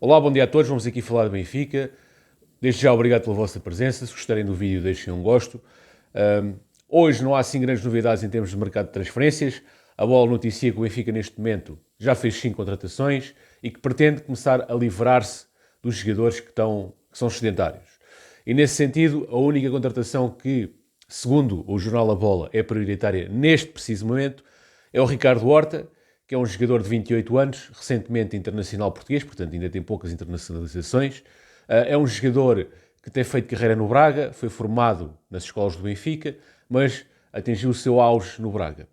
Olá, bom dia a todos. Vamos aqui falar do Benfica. Desde já, obrigado pela vossa presença. Se gostarem do vídeo, deixem um gosto. Hoje não há assim grandes novidades em termos de mercado de transferências. A Bola noticia que o Benfica, neste momento, já fez 5 contratações e que pretende começar a livrar-se dos jogadores que são sedentários. E, nesse sentido, a única contratação que, segundo o jornal A Bola, é prioritária neste preciso momento é o Ricardo Horta, que é um jogador de 28 anos, recentemente internacional português, portanto ainda tem poucas internacionalizações. É um jogador que tem feito carreira no Braga, foi formado nas escolas do Benfica, mas atingiu o seu auge no Braga.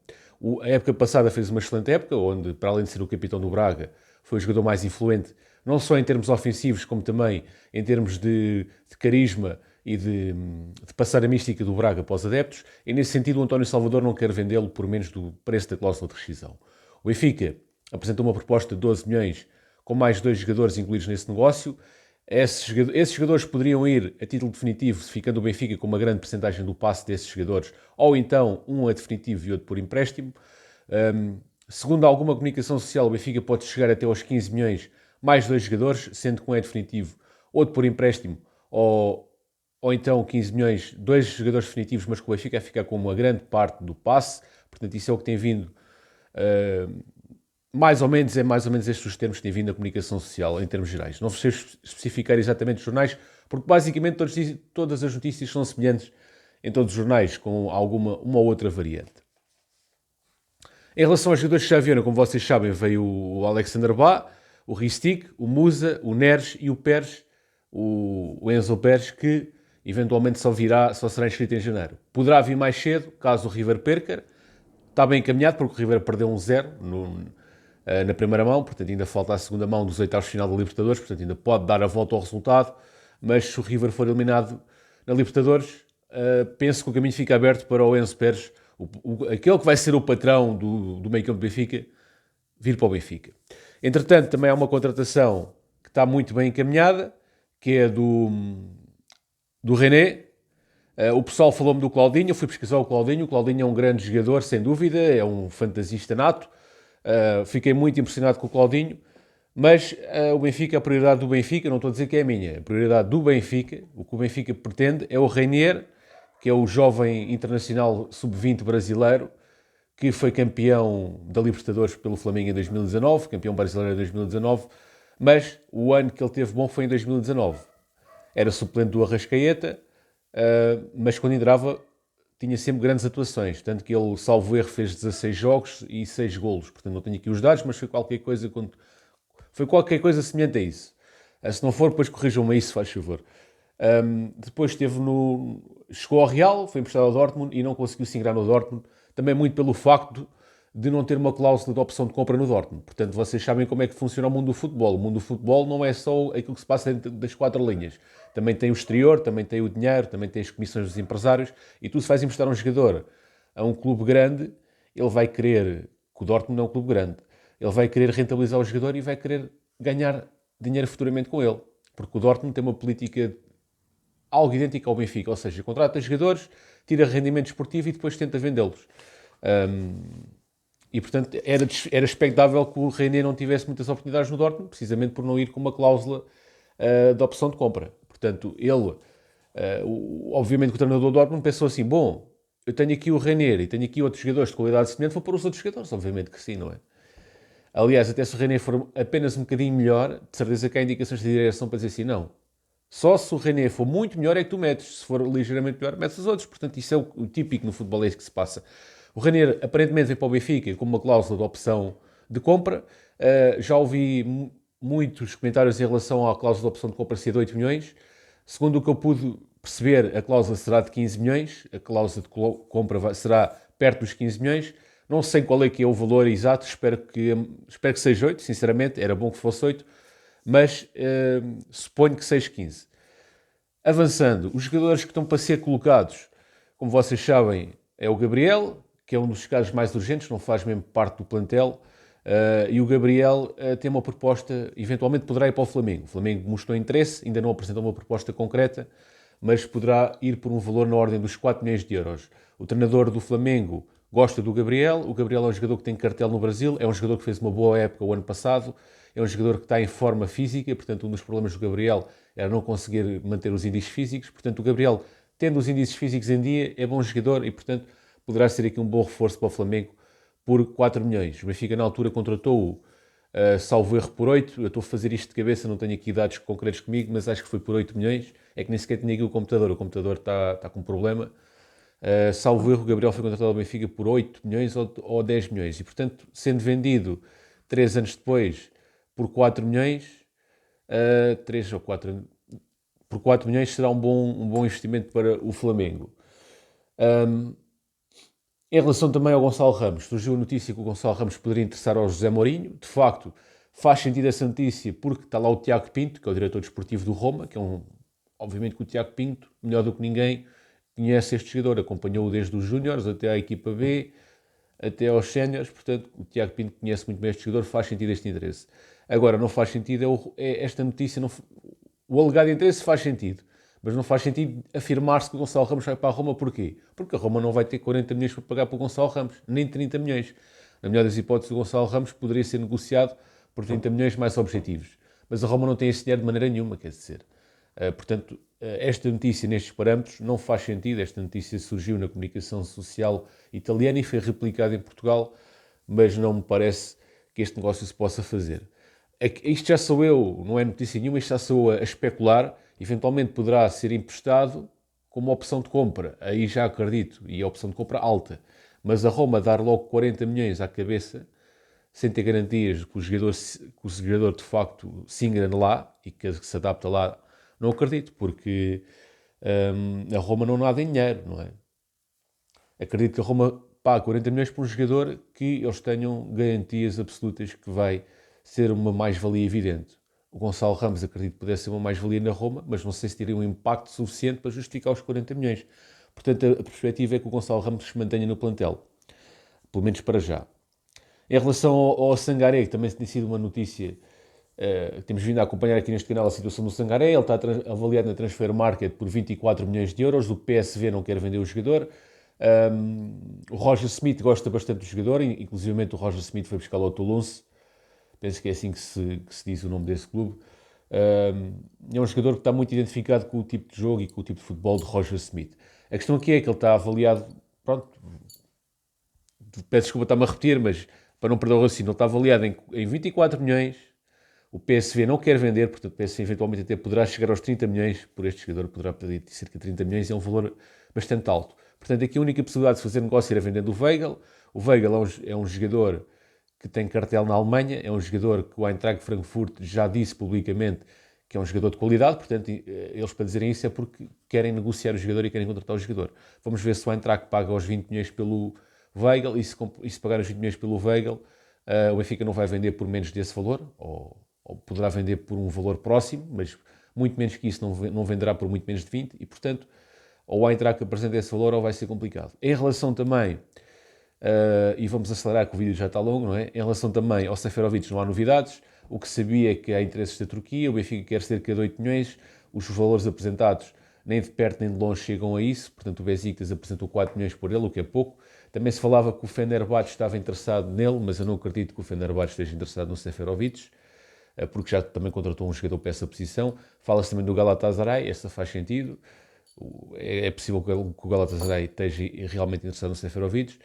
A época passada fez uma excelente época, onde, para além de ser o capitão do Braga, foi o jogador mais influente, não só em termos ofensivos, como também em termos de carisma e de passar a mística do Braga para os adeptos. E, nesse sentido, o António Salvador não quer vendê-lo por menos do preço da cláusula de rescisão. O Benfica apresentou uma proposta de 12 milhões com mais 2 jogadores incluídos nesse negócio. Esses jogadores poderiam ir a título definitivo, ficando o Benfica com uma grande percentagem do passe desses jogadores, ou então um a definitivo e outro por empréstimo. Segundo alguma comunicação social, o Benfica pode chegar até aos 15 milhões mais 2 jogadores, sendo que um é definitivo, outro por empréstimo, ou então 15 milhões, 2 jogadores definitivos, mas que o Benfica vai ficar com uma grande parte do passe. Portanto, isso é o que tem vindo. Mais ou menos estes os termos que têm vindo na comunicação social, em termos gerais. Não sei especificar exatamente os jornais, porque basicamente todas as notícias são semelhantes em todos os jornais, com uma ou outra variante. Em relação aos jogadores que já vieram, como vocês sabem, veio o Alexander Bá, o Ristic, o Musa, o Neres e o Pérez, o Enzo Pérez, que eventualmente só será inscrito em janeiro. Poderá vir mais cedo, caso o River perca. Está bem encaminhado, porque o River perdeu 1-0 na primeira mão, portanto ainda falta a segunda mão dos oitavos de final da Libertadores, portanto ainda pode dar a volta ao resultado, mas se o River for eliminado na Libertadores, penso que o caminho fica aberto para o Enzo Pérez, aquele que vai ser o patrão do meio campo do Benfica, vir para o Benfica. Entretanto, também há uma contratação que está muito bem encaminhada, que é do René. O pessoal falou-me do Claudinho, eu fui pesquisar o Claudinho é um grande jogador, sem dúvida, é um fantasista nato. Fiquei muito impressionado com o Claudinho, mas o Benfica, a prioridade do Benfica, não estou a dizer que é a minha, a prioridade do Benfica, o que o Benfica pretende é o Reinier, que é o jovem internacional sub-20 brasileiro, que foi campeão da Libertadores pelo Flamengo em 2019, campeão brasileiro em 2019, mas o ano que ele teve bom foi em 2019. Era suplente do Arrascaeta, mas quando entrava tinha sempre grandes atuações, tanto que ele, salvo erro, fez 16 jogos e 6 golos. Portanto, não tenho aqui os dados, mas foi qualquer coisa semelhante a isso. Se não for, depois corrijam-me isso, faz favor. Depois chegou ao Real, foi emprestado ao Dortmund e não conseguiu se ingrar no Dortmund, também muito pelo facto de não ter uma cláusula de opção de compra no Dortmund. Portanto, vocês sabem como é que funciona o mundo do futebol. O mundo do futebol não é só aquilo que se passa dentro das 4 linhas. Também tem o exterior, também tem o dinheiro, também tem as comissões dos empresários. E tu, se vais emprestar um jogador a um clube grande, ele vai querer, que o Dortmund não é um clube grande, ele vai querer rentabilizar o jogador e vai querer ganhar dinheiro futuramente com ele. Porque o Dortmund tem uma política algo idêntica ao Benfica, ou seja, contrata jogadores, tira rendimento esportivo e depois tenta vendê-los. E, portanto, era expectável que o René não tivesse muitas oportunidades no Dortmund, precisamente por não ir com uma cláusula de opção de compra. Portanto, ele, obviamente que o treinador do Dortmund pensou assim, bom, eu tenho aqui o René e tenho aqui outros jogadores de qualidade semelhante, vou pôr os outros jogadores, obviamente que sim, não é? Aliás, até se o René for apenas um bocadinho melhor, de certeza que há indicações de direção para dizer assim, não. Só se o René for muito melhor é que tu metes, se for ligeiramente melhor, metes os outros. Portanto, isso é o típico no futebol, é isso que se passa. O René aparentemente veio para o Benfica com uma cláusula de opção de compra. Já ouvi muitos comentários em relação à cláusula de opção de compra ser de 8 milhões. Segundo o que eu pude perceber, a cláusula será de 15 milhões. A cláusula de compra será perto dos 15 milhões. Não sei qual é que é o valor exato, espero que seja 8, sinceramente, era bom que fosse 8, mas suponho que seja 15. Avançando, os jogadores que estão para ser colocados, como vocês sabem, é o Gabriel, que é um dos casos mais urgentes, não faz mesmo parte do plantel, e o Gabriel tem uma proposta, eventualmente poderá ir para o Flamengo. O Flamengo mostrou interesse, ainda não apresentou uma proposta concreta, mas poderá ir por um valor na ordem dos 4 milhões de euros. O treinador do Flamengo gosta do Gabriel, o Gabriel é um jogador que tem cartel no Brasil, é um jogador que fez uma boa época o ano passado, é um jogador que está em forma física, portanto um dos problemas do Gabriel era não conseguir manter os índices físicos, portanto o Gabriel, tendo os índices físicos em dia, é bom jogador e, portanto, poderá ser aqui um bom reforço para o Flamengo por 4 milhões. O Benfica, na altura, contratou-o, salvo erro, por 8. Eu estou a fazer isto de cabeça, não tenho aqui dados concretos comigo, mas acho que foi por 8 milhões. É que nem sequer tinha aqui o computador está com problema. Salvo erro, o Gabriel foi contratado ao Benfica por 8 milhões ou 10 milhões. E, portanto, sendo vendido 3 anos depois por 4 milhões, 3 ou 4, por 4 milhões será um bom investimento para o Flamengo. Em relação também ao Gonçalo Ramos, surgiu a notícia que o Gonçalo Ramos poderia interessar ao José Mourinho. De facto, faz sentido essa notícia porque está lá o Tiago Pinto, que é o diretor desportivo do Roma, que é obviamente que o Tiago Pinto, melhor do que ninguém, conhece este jogador, acompanhou-o desde os júniores até à equipa B, até aos séniores, portanto, o Tiago Pinto conhece muito bem este jogador, faz sentido este interesse. Agora, não faz sentido, esta notícia, o alegado interesse faz sentido, mas não faz sentido afirmar-se que o Gonçalo Ramos vai para a Roma. Porquê? Porque a Roma não vai ter 40 milhões para pagar para o Gonçalo Ramos, nem 30 milhões. Na melhor das hipóteses, o Gonçalo Ramos poderia ser negociado por 30 milhões mais objetivos. Mas a Roma não tem esse dinheiro de maneira nenhuma, quer dizer. Portanto, esta notícia nestes parâmetros não faz sentido. Esta notícia surgiu na comunicação social italiana e foi replicada em Portugal, mas não me parece que este negócio se possa fazer. Isto já sou eu, não é notícia nenhuma, isto já sou a especular. Eventualmente poderá ser emprestado como opção de compra. Aí já acredito, e a opção de compra alta. Mas a Roma dar logo 40 milhões à cabeça, sem ter garantias que o jogador de facto se engrane lá e que se adapta lá, não acredito, porque a Roma não nada em dinheiro, não é? Acredito que a Roma pague 40 milhões por um jogador que eles tenham garantias absolutas que vai ser uma mais-valia evidente. O Gonçalo Ramos acredito que pudesse ser uma mais-valia na Roma, mas não sei se teria um impacto suficiente para justificar os 40 milhões. Portanto, a perspectiva é que o Gonçalo Ramos se mantenha no plantel, pelo menos para já. Em relação ao Sangaré, que também tem sido uma notícia, temos vindo a acompanhar aqui neste canal a situação do Sangaré, ele está avaliado na Transfer Market por 24 milhões de euros, o PSV não quer vender o jogador. O Roger Smith gosta bastante do jogador, inclusive o Roger Smith foi buscá-lo ao Toulouse, penso que é assim que se diz o nome desse clube. É um jogador que está muito identificado com o tipo de jogo e com o tipo de futebol de Roger Smith. A questão aqui é que ele está avaliado, pronto, peço desculpa estar-me a repetir, mas para não perder o raciocínio, ele está avaliado em 24 milhões, o PSV não quer vender, portanto o PSV eventualmente até poderá chegar aos 30 milhões por este jogador, poderá pedir cerca de 30 milhões, é um valor bastante alto. Portanto, aqui a única possibilidade de fazer negócio era vendendo o Weigl. O Weigl é um jogador que tem cartel na Alemanha, é um jogador que o Eintracht Frankfurt já disse publicamente que é um jogador de qualidade, portanto, eles para dizerem isso é porque querem negociar o jogador e querem contratar o jogador. Vamos ver se o Eintracht paga os 20 milhões pelo Weigl, e se pagar os 20 milhões pelo Weigl, o Benfica não vai vender por menos desse valor, ou poderá vender por um valor próximo, mas muito menos que isso não venderá por muito menos de 20, e portanto, ou o Eintracht apresenta esse valor ou vai ser complicado. Em relação também, e vamos acelerar que o vídeo já está longo, não é? Em relação também ao Seferovic não há novidades, o que sabia é que há interesses da Turquia, o Benfica quer cerca de 8 milhões, os valores apresentados nem de perto nem de longe chegam a isso, portanto o Besiktas apresentou 4 milhões por ele, o que é pouco. Também se falava que o Fenerbahçe estava interessado nele, mas eu não acredito que o Fenerbahçe esteja interessado no Seferovic, porque já também contratou um jogador para essa posição. Fala-se também do Galatasaray, essa faz sentido. É possível que o Galatasaray esteja realmente interessado no Seferovic.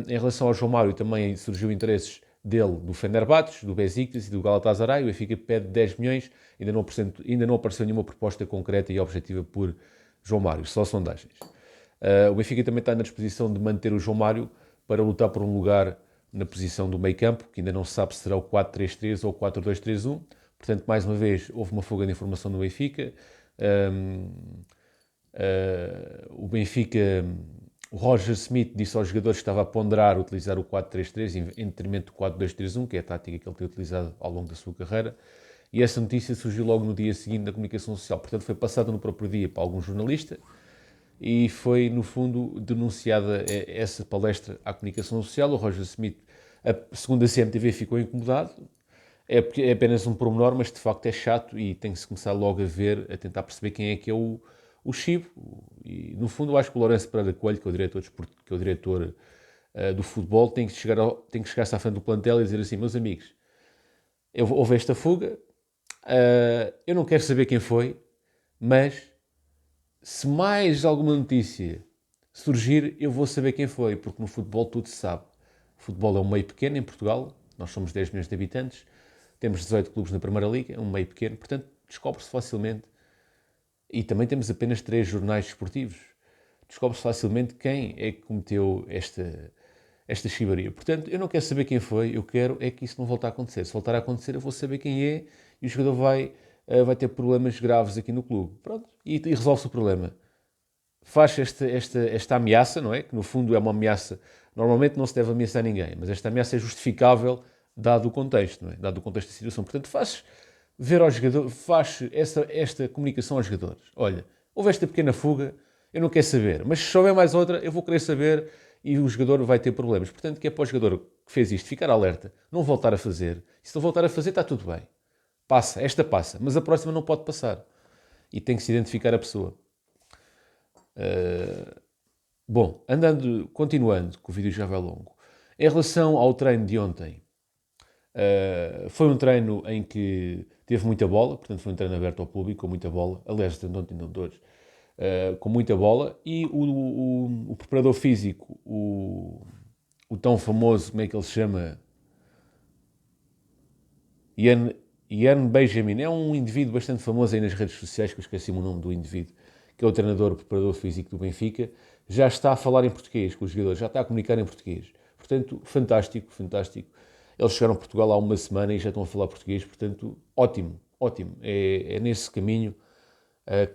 Em relação ao João Mário, também surgiu interesses dele do Fenerbahçe, do Besiktas e do Galatasaray. O Benfica pede 10 milhões, ainda não apareceu nenhuma proposta concreta e objetiva por João Mário, só sondagens. O Benfica também está na disposição de manter o João Mário para lutar por um lugar na posição do meio campo, que ainda não se sabe se será o 4-3-3 ou o 4-2-3-1. Portanto, mais uma vez, houve uma fuga de informação no Benfica. O Benfica, o Roger Smith disse aos jogadores que estava a ponderar utilizar o 4-3-3 em detrimento do 4-2-3-1, que é a tática que ele tem utilizado ao longo da sua carreira. E essa notícia surgiu logo no dia seguinte na comunicação social. Portanto, foi passada no próprio dia para algum jornalista e foi, no fundo, denunciada essa palestra à comunicação social. O Roger Smith, segundo a CMTV, ficou incomodado. É apenas um pormenor, mas de facto é chato e tem que se começar logo a ver, a tentar perceber quem é que é o Chivo. E, no fundo, eu acho que o Lourenço Pereira Coelho, que é o diretor do futebol, tem que chegar-se à frente do plantel e dizer assim: meus amigos, Houve esta fuga, eu não quero saber quem foi, mas se mais alguma notícia surgir, eu vou saber quem foi, porque no futebol tudo se sabe. O futebol é um meio pequeno em Portugal, nós somos 10 milhões de habitantes, temos 18 clubes na Primeira Liga, é um meio pequeno, portanto descobre-se facilmente. E também temos apenas 3 jornais desportivos. Descobre-se facilmente quem é que cometeu esta chibaria. Portanto, eu não quero saber quem foi, eu quero é que isso não volte a acontecer. Se voltar a acontecer, eu vou saber quem é e o jogador vai ter problemas graves aqui no clube. Pronto, e resolve-se o problema. Faz esta ameaça, não é? Que no fundo é uma ameaça. Normalmente não se deve ameaçar ninguém, mas esta ameaça é justificável dado o contexto, não é? Dado o contexto da situação. Portanto, faz ver ao jogador, faz esta comunicação aos jogadores. Olha, houve esta pequena fuga, eu não quero saber, mas se houver mais outra, eu vou querer saber e o jogador vai ter problemas. Portanto, que é para o jogador que fez isto ficar alerta, não voltar a fazer. E se não voltar a fazer, está tudo bem. Esta passa, mas a próxima não pode passar. E tem que se identificar a pessoa. Bom, continuando, que o vídeo já vai longo. Em relação ao treino de ontem, foi um treino em que teve muita bola, portanto foi um treino aberto ao público, com muita bola. Aliás, de ontem não todos. Com muita bola. E o preparador físico, o tão famoso, como é que ele se chama? Ian Benjamin, é um indivíduo bastante famoso aí nas redes sociais, que eu esqueci o nome do indivíduo, que é o treinador, o preparador físico do Benfica, já está a falar em português com os jogadores, já está a comunicar em português. Portanto, fantástico, fantástico. Eles chegaram a Portugal há uma semana e já estão a falar português, portanto, ótimo, ótimo. É nesse caminho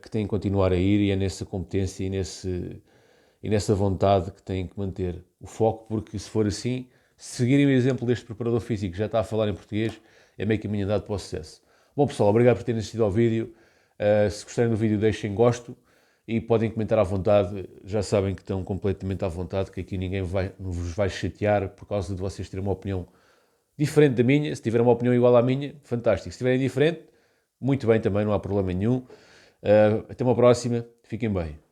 que têm que continuar a ir e é nessa competência e nessa vontade que têm que manter o foco, porque se for assim, se seguirem o exemplo deste preparador físico que já está a falar em português, é meio caminho andado para o sucesso. Bom pessoal, obrigado por terem assistido ao vídeo. Se gostarem do vídeo, deixem gosto e podem comentar à vontade. Já sabem que estão completamente à vontade, que aqui ninguém vos vai chatear por causa de vocês terem uma opinião diferente da minha. Se tiverem uma opinião igual à minha, fantástico. Se tiverem diferente, muito bem também, não há problema nenhum. Até uma próxima. Fiquem bem.